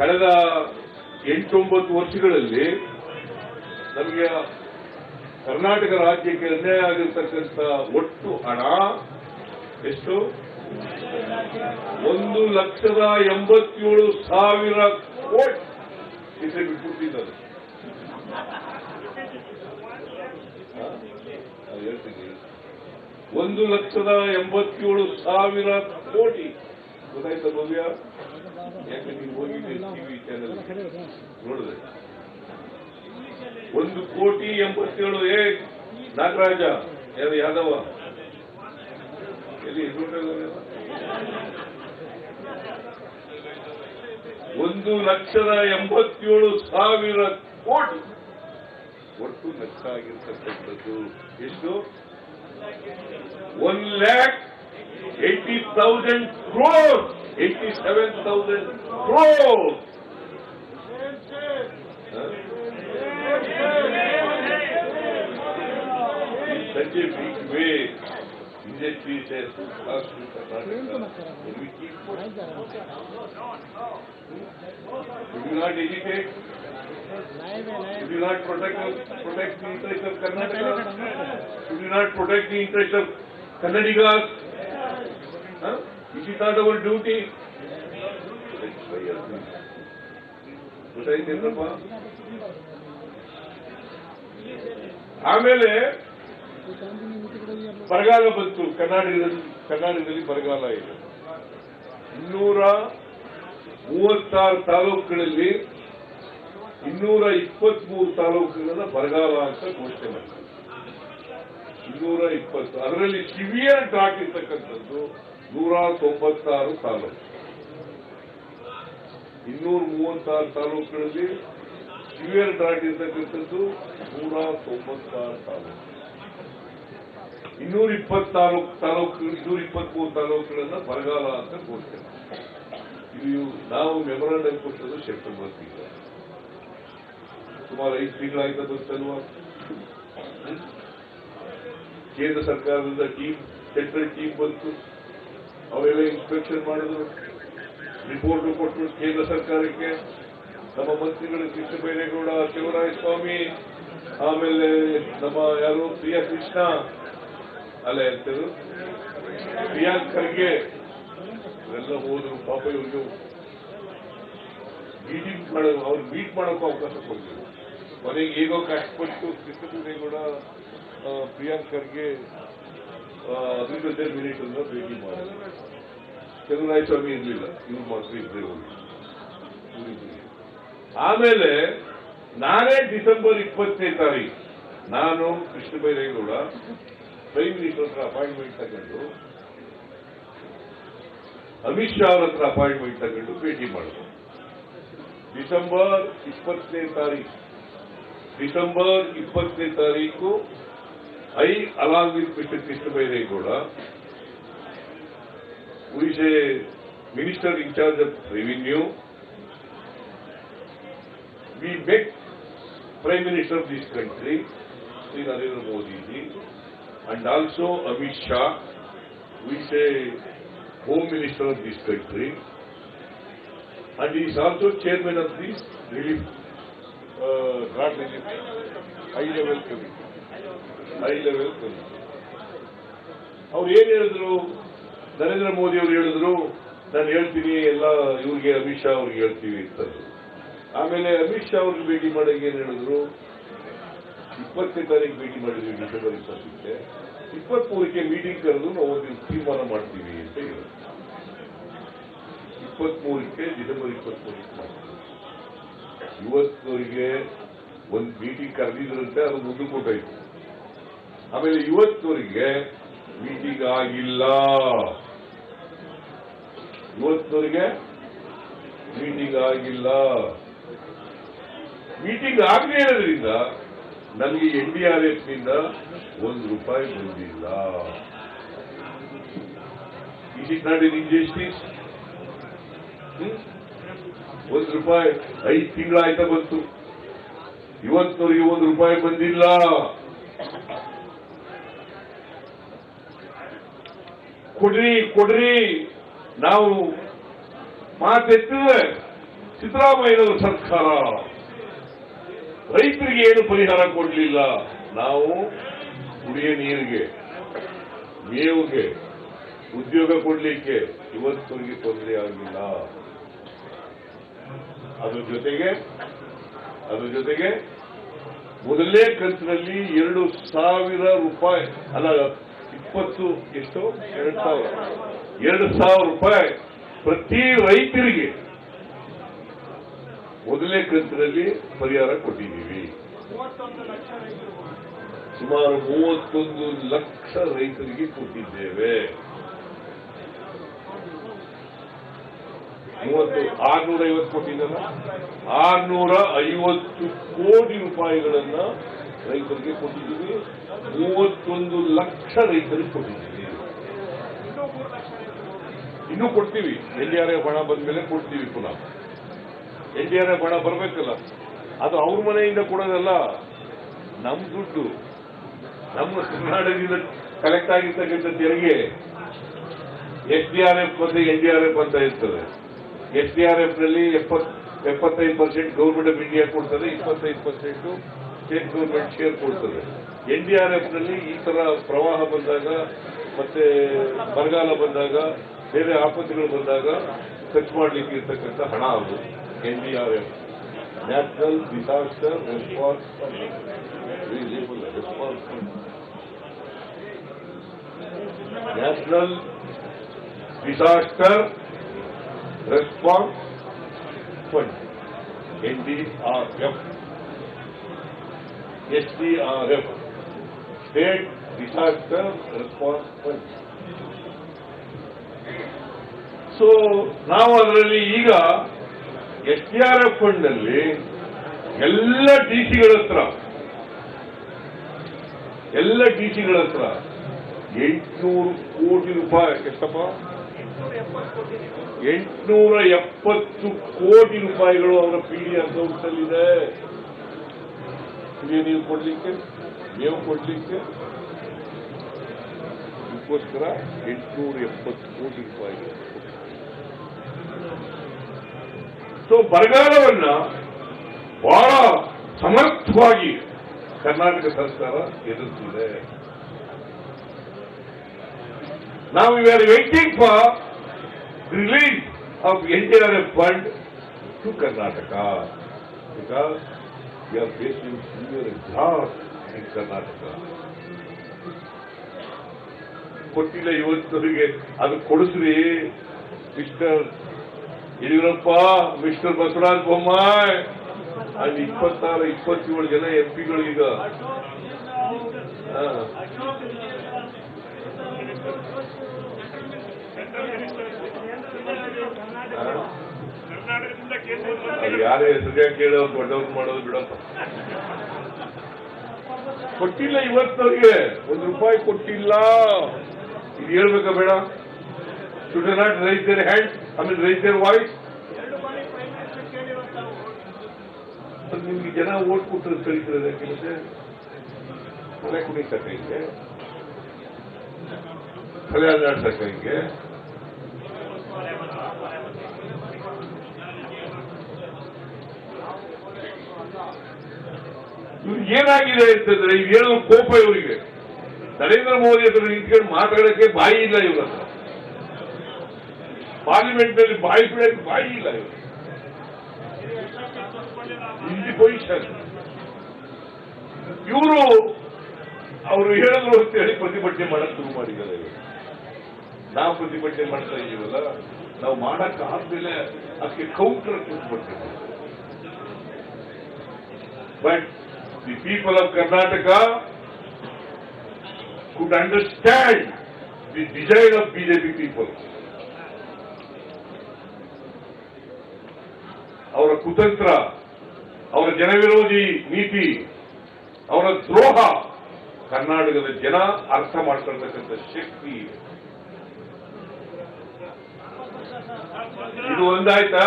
ಕಳೆದ 8-9 ವರ್ಷಗಳಲ್ಲಿ ನಮಗೆ ಕರ್ನಾಟಕ ರಾಜ್ಯಕ್ಕೆ ಅನ್ಯಾಯ ಆಗಿರ್ತಕ್ಕಂಥ ಒಟ್ಟು ಹಣ ಎಷ್ಟು? 1,87,000 ಕೋಟಿ ಇದ್ರೆ ಬಿಟ್ಬಿಟ್ಟಿದ್ದಾರೆ. ಹೇಳ್ತೀನಿ, 1,87,000 ಕೋಟಿ. ಗೊತ್ತಾಯ್ತಾ ಭವ್ಯ? ಯಾಕೆ ನೀವು ಹೋಗಿದ್ದೆ ಟಿವಿ ಚಾನೆಲ್ ನೋಡಿದ್ರೆ 1,87,000. ನಾಗರಾಜ ಯಾದವ ಎಲ್ಲಿ 1,87,000 ಕೋಟಿ ಒಟ್ಟು ನಷ್ಟ ಆಗಿರ್ತಕ್ಕಂಥದ್ದು. ಎಷ್ಟು? 1,80,000 crore, 87,000 crore. Such a big way industry says to us to Karnataka. Will we keep? Will you not educate? Should you not protect the interest of Karnataka? Should you not protect the interest of Kannadigas? Huh? Is it not our duty? That's why you are doing it. ಗೊತ್ತಾಯ್ತೇನಪ್ಪ? ಆಮೇಲೆ ಬರಗಾಲ ಬಂತು. ಕರ್ನಾಟಕದಲ್ಲಿ ಬರಗಾಲ ಇದೆ. 236 ತಾಲೂಕುಗಳಲ್ಲಿ 223 ತಾಲೂಕುಗಳನ್ನ ಬರಗಾಲ ಅಂತ ಘೋಷಣೆ ಮಾಡಿದ್ದಾರೆ. 220. ಅದರಲ್ಲಿ ಸಿವಿಯರ್ ಡ್ರಾಟ್ ಇರ್ತಕ್ಕಂಥದ್ದು 196 ತಾಲೂಕು. 236 ತಾಲೂಕುಗಳಲ್ಲಿ ಸಿವಿಯರ್ ಡ್ರಾಟ್ ಇರ್ತಕ್ಕಂಥದ್ದು 196 ತಾಲೂಕು. 223 ತಾಲೂಕುಗಳನ್ನ ಬರಗಾಲ ಅಂತ ಘೋಷಣೆ. ಇದು ನಾವು ಮೆಮೊರಾಂಡಮ್ ಕೊಟ್ಟದ್ದು ಸೆಪ್ಟೆಂಬರ್ ತಿಂಗಳು. ಸುಮಾರು 5 ತಿಂಗಳಾಯ್ತಾ ಬಂತಲ್ವಾ? ಕೇಂದ್ರ ಸರ್ಕಾರದಿಂದ ಸೆಂಟ್ರಲ್ ಟೀಮ್ ಬಂತು. ಅವೆಲ್ಲ ಇನ್ಸ್ಪೆಕ್ಷನ್ ಮಾಡಿದ್ರು, ರಿಪೋರ್ಟ್ ಕೊಟ್ಟರು ಕೇಂದ್ರ ಸರ್ಕಾರಕ್ಕೆ. ನಮ್ಮ ಮಂತ್ರಿಗಳು ಕೃಷ್ಣ ಬೈರೇಗೌಡ, ಶಿವರಾಯಸ್ವಾಮಿ, ಆಮೇಲೆ ನಮ್ಮ ಯಾರು ಪ್ರಿಯಕೃಷ್ಣ ಅಲ್ಲ ಹೇಳ್ತಾರೆ ಪ್ರಿಯಾಂಕ್ ಖರ್ಗೆ ಇವೆಲ್ಲ ಹೋದ್ರು. ಪಾಪ ಇವ್ರಿಗೆ ಮೀಟಿಂಗ್ ಅವ್ರು ಮೀಟ್ ಮಾಡೋಕ್ಕೂ ಅವಕಾಶ ಕೊಡ್ತೀವಿ. ಮನೆಗೆ ಹೇಗೋ ಕಷ್ಟಪಟ್ಟು ಕೃಷ್ಣ ಬೈರೇಗೌಡ, ಪ್ರಿಯಾಂಕ್ ಖರ್ಗೆ ಅಗ್ರಿಕಲ್ಚರ್ ಮಿನಿಸ್ಟರ್ ಭೇಟಿ ಮಾಡಿದ್ರು. ಚಂದ್ರರಾಯಸ್ವಾಮಿ ಇರಲಿಲ್ಲ, ಇವ್ರು ಮಾತ್ರ ಇಬ್ಬರೇ ಹೋಗಿ. ಆಮೇಲೆ ನಾನೇ ಡಿಸೆಂಬರ್ 20ನೇ ತಾರೀಕು ನಾನು ಕೃಷ್ಣ ಬೈರೇಗೌಡ ಪ್ರೈಮ್ ಮಿನಿಸ್ಟರ್ ಹತ್ರ ಅಪಾಯಿಂಟ್ಮೆಂಟ್ ತಗೊಂಡು, ಅಮಿತ್ ಶಾ ಅವ್ರ ಹತ್ರ ಅಪಾಯಿಂಟ್ಮೆಂಟ್ ತಗೊಂಡು ಭೇಟಿ ಮಾಡಿದ್ರು. ಡಿಸೆಂಬರ್ 20ನೇ ತಾರೀಕು I, along with Mr. Krishna Bairegowda, who is a minister in charge of revenue, we met Prime Minister of this country, Sri Narendra Modi ji, and also Amit Shah, who is a Home Minister of this country, and he is also chairman of this relief, drought relief, high-level committee. ಅವ್ರು ಏನ್ ಹೇಳಿದ್ರು? ನರೇಂದ್ರ ಮೋದಿ ಅವರು ಹೇಳಿದ್ರು, ನಾನು ಹೇಳ್ತೀನಿ ಎಲ್ಲ ಇವ್ರಿಗೆ, ಅಮಿತ್ ಶಾ ಅವ್ರಿಗೆ ಹೇಳ್ತೀವಿ ಅಂತ. ಆಮೇಲೆ ಅಮಿತ್ ಶಾ ಅವ್ರಿಗೆ ಭೇಟಿ ಮಾಡಕ್ಕೆ ಏನ್ ಹೇಳಿದ್ರು? 20ನೇ ತಾರೀಕು ಭೇಟಿ ಮಾಡಿದ್ವಿ, ಡಿಸೆಂಬರ್ 20ಕ್ಕೆ. 23ಕ್ಕೆ ಮೀಟಿಂಗ್ ಕರೆದು ನಾವು ಒಂದು ತೀರ್ಮಾನ ಮಾಡ್ತೀವಿ ಅಂತ ಹೇಳಿದ್ರು. 23ಕ್ಕೆ ಡಿಸೆಂಬರ್ 23ಕ್ಕೆ ಮಾಡ್ತೀವಿ. ಇವತ್ತವರಿಗೆ ಒಂದು ಮೀಟಿಂಗ್ ಕರೆದಿದ್ರಂತೆ, ಅದು ಮುಂದಕ್ಕೆ ಕೊಟ್ಟಾಯ್ತು. ಆಮೇಲೆ ಇವತ್ತವರೆಗೆ ಮೀಟಿಂಗ್ ಆಗಿಲ್ಲ. ಮೀಟಿಂಗ್ ಆಗದೇ ಇರೋದ್ರಿಂದ ನನಗೆ NDRF ನಿಂದ ₹1 ಬಂದಿಲ್ಲ. Is it not an injustice? ₹1 5 ತಿಂಗಳಾಯ್ತಾ ಬಂತು, ಇವತ್ತವರೆಗೆ ₹1 ಬಂದಿಲ್ಲ. ಕೊಡ್ರಿ ನಾವು ಮಾತೆತ್ತಿದ್ರೆ ಸಿದ್ದರಾಮಯ್ಯನವರ ಸರ್ಕಾರ ರೈತರಿಗೆ ಏನು ಪರಿಹಾರ ಕೊಡಲಿಲ್ಲ. ನಾವು ಕುಡಿಯ ನೀರಿಗೆ, ಮೇವಿಗೆ, ಉದ್ಯೋಗ ಕೊಡಲಿಕ್ಕೆ ಇವತ್ತವರೆಗೆ ತೊಂದರೆ ಆಗಿಲ್ಲ. ಅದ್ರ ಜೊತೆಗೆ ಮೊದಲನೇ ಕಂತಿನಲ್ಲಿ 2,000 ರೂಪಾಯಿ ಅಲ್ಲ 2,000 ರೂಪಾಯಿ ಪ್ರತಿ ರೈತರಿಗೆ ಮೊದಲನೇ ಕಂತಿನಲ್ಲಿ ಪರಿಹಾರ ಕೊಟ್ಟಿದ್ದೀವಿ. ಸುಮಾರು 31 ಲಕ್ಷ ರೈತರಿಗೆ ಕೊಟ್ಟಿದ್ದೇವೆ. 650 ಕೊಟ್ಟಿದ್ದಲ್ಲ, 650 ಕೋಟಿ ರೂಪಾಯಿಗಳನ್ನ ರೈತರಿಗೆ ಕೊಟ್ಟಿದ್ದೀವಿ. 31 ಲಕ್ಷ ರೈತರಿಗೆ ಕೊಟ್ಟಿದ್ದೀವಿ. ಇನ್ನೂ ಕೊಡ್ತೀವಿ. NDRF ಹಣ ಬಂದ ಮೇಲೆ ಕೊಡ್ತೀವಿ. ಪುನಃ NDRF ಹಣ ಬರಬೇಕಲ್ಲ, ಅದು ಅವ್ರ ಮನೆಯಿಂದ ಕೊಡೋದಲ್ಲ, ನಮ್ಮ ದುಡ್ಡು, ನಮ್ಮ ಕರ್ನಾಟಕದಿಂದ ಕಲೆಕ್ಟ್ ಆಗಿರ್ತಕ್ಕಂಥ ತೆರಿಗೆ. SDRF ಮತ್ತೆ NDRF ಅಂತ ಇರ್ತದೆ. SDRF ನಲ್ಲಿ 75% ಗೌರ್ಮೆಂಟ್ ಆಫ್ ಇಂಡಿಯಾ ಕೊಡ್ತದೆ, 25% ಸ್ಟೇಟ್ ಗೌರ್ಮೆಂಟ್ ಶೇರ್ ಕೊಡ್ತದೆ. NDRF ನಲ್ಲಿ ಈ ತರ ಪ್ರವಾಹ ಬಂದಾಗ ಮತ್ತೆ ಬರಗಾಲ ಬಂದಾಗ ಬೇರೆ ಆಪತ್ತುಗಳು ಬಂದಾಗ ಖರ್ಚು ಮಾಡಲಿಕ್ಕೆ ಇರ್ತಕ್ಕಂಥ ಹಣ ಅದು. NDRF national disaster response national disaster response fund, NDRF, SDRF, state disaster response fund. So ನಾವು ಅದರಲ್ಲಿ ಈಗ SDRF ಫಂಡ್ ನಲ್ಲಿ ಎಲ್ಲ ಡಿಸಿಗಳ ಹತ್ರ 800 ಕೋಟಿ ರೂಪಾಯಿ, ಎಷ್ಟಪ್ಪ, 870 ಕೋಟಿ ರೂಪಾಯಿಗಳು ಅವರ PD ಅಕೌಂಟ್ ಅಲ್ಲಿದೆ. ಕುಡಿಯ ನೀರು ಕೊಡ್ಲಿಕ್ಕೆ, ಮೇವು ಕೊಡ್ಲಿಕ್ಕೆ, ಇದಕ್ಕೋಸ್ಕರ 870 ಕೋಟಿ ರೂಪಾಯಿಗಳು. ಸೊ ಬರಗಾಲವನ್ನ ಬಹಳ ಸಮರ್ಥವಾಗಿ ಕರ್ನಾಟಕ ಸರ್ಕಾರ ಎದುರಿಸಿದೆ. Now we are waiting for the release of NDRF fund to Karnataka because we are facing severe drought in Karnataka. ಕೊಟ್ಟಿಲ್ಲ ಇವತ್ತವರಿಗೆ, ಅದು ಕೊಡಿಸ್ರಿ ಮಿಸ್ಟರ್ ಯಡಿಯೂರಪ್ಪ, ಮಿಸ್ಟರ್ ಬಸವರಾಜ ಬೊಮ್ಮಾಯಿ. ಅಲ್ಲಿ 26-27 ಜನ MP ಗಳು ಈಗ ಯಾರೇ ಹೆಸರು ಕೇಳೋರು ದೊಡ್ಡವ್ರು ಮಾಡೋದು ಬಿಡಪ್ಪ. ಕೊಟ್ಟಿಲ್ಲ ಇವತ್ತವರಿಗೆ, ₹1 ಕೊಟ್ಟಿಲ್ಲ. ಇದು ಹೇಳ್ಬೇಕಾ ಬೇಡ? should they not raise their hand, raise their voice? ನಿಮ್ಗೆ ಜನ ಓಟ್ ಕೊಟ್ಟರು ಕಳಿಸಿರೋದಕ್ಕೆ ಮತ್ತೆ ತಲೆ ಕುಣಿತಕ್ಕ ಹಿಂಗೆ, ತಲೆ ಅಲ್ಲಾಡ್ಸಕ್ಕ ಹಿಂಗೆ. ಇವ್ರಿಗೆ ಏನಾಗಿದೆ ಅಂತಂದ್ರೆ, ಈಗ ಏನೋ ಕೋಪ ಇವರಿಗೆ. ನರೇಂದ್ರ ಮೋದಿ ಹತ್ರ ನಿಂತ್ಕೊಂಡು ಮಾತಾಡಕ್ಕೆ ಬಾಯಿ ಇಲ್ಲ ಇವ್ರ ಹತ್ರ. ಪಾರ್ಲಿಮೆಂಟ್ ನಲ್ಲಿ ಬಾಯಿ ಬಿಡಕ್ಕೆ ಬಾಯಿ ಇಲ್ಲ ಇವರು. ಇಲ್ಲಿ ಪೊಸಿಷನ್ ಇವರು ಅವರು ಹೇಳಿದ್ರು ಅಂತ ಹೇಳಿ ಪ್ರತಿಭಟನೆ ಮಾಡಕ್ ಶುರು ಮಾಡಿದ್ದಾರೆ. ನಾವು ಪ್ರತಿಭಟನೆ ಮಾಡ್ತಾ ಇದೀವಲ್ಲ, ನಾವು ಮಾಡಕ್ ಆದ್ಮೇಲೆ ಅದಕ್ಕೆ ಕೌಂಟರ್ ಪ್ರತಿಭಟನೆ. But the people of Karnataka could understand the desire of BJP people. ಅವರ ಕುತಂತ್ರ, ಅವರ ಜನವಿರೋಧಿ ನೀತಿ, ಅವರ ದ್ರೋಹ ಕರ್ನಾಟಕದ ಜನ ಅರ್ಥ ಮಾಡ್ಕೊಳ್ತಕ್ಕಂಥ ಶಕ್ತಿ ಇದೆ. ಇದು ಒಂದಾಯ್ತಾ?